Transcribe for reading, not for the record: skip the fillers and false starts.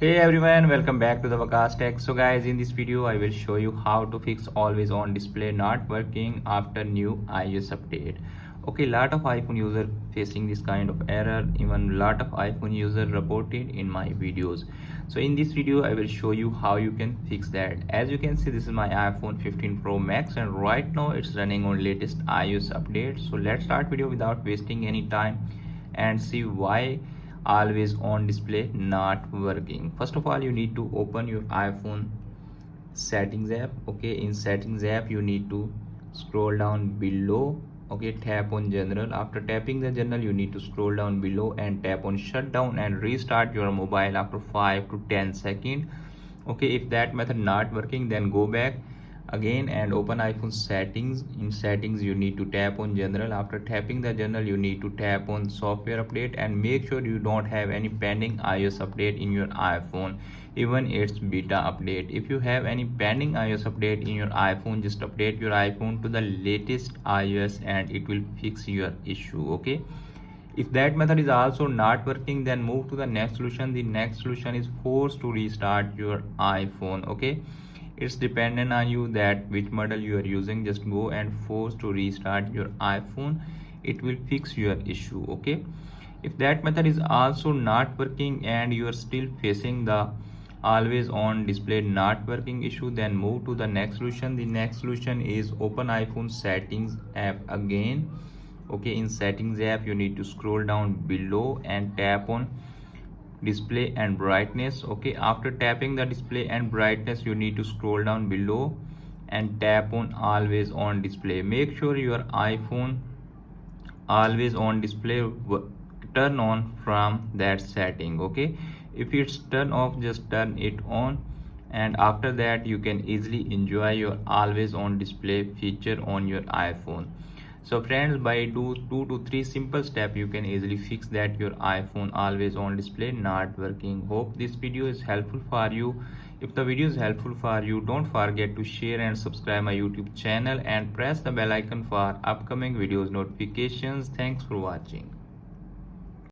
Hey everyone, welcome back to the Vakas Tech. So guys, in this video I will show you how to fix always on display not working after new iOS update. Okay, lot of iPhone user facing this kind of error, even lot of iPhone user reported in my videos. So in this video I will show you how you can fix that. As you can see, this is my iPhone 15 Pro Max and right now it's running on latest iOS update. So let's start video without wasting any time and see why always on display not working. First of all, you need to open your iPhone settings app. Okay, in settings app you need to scroll down below. Okay, tap on general. After tapping the general, you need to scroll down below and tap on shutdown and restart your mobile after 5 to 10 seconds. Okay, if that method not working, then go back again and open iPhone settings. In settings you need to tap on general. After tapping the general, you need to tap on software update and make sure you don't have any pending iOS update in your iPhone, even its beta update. If you have any pending iOS update in your iPhone, just update your iPhone to the latest iOS and it will fix your issue. Okay, if that method is also not working, then move to the next solution. The next solution is force to restart your iPhone. Okay, it's dependent on you that which model you are using. Just go and force to restart your iPhone, it will fix your issue. Okay, if that method is also not working and you are still facing the always on display not working issue, then move to the next solution. The next solution is open iPhone settings app again. Okay, in settings app you need to scroll down below and tap on display and brightness. Okay, after tapping the display and brightness, you need to scroll down below and tap on always on display. Make sure your iPhone always on display turn on from that setting. Okay, if it's turn off, just turn it on, and after that you can easily enjoy your always on display feature on your iPhone. So friends, by do 2 to 3 simple steps, you can easily fix that your iPhone always on display not working. Hope this video is helpful for you. If the video is helpful for you, don't forget to share and subscribe my YouTube channel and press the bell icon for upcoming videos notifications. Thanks for watching.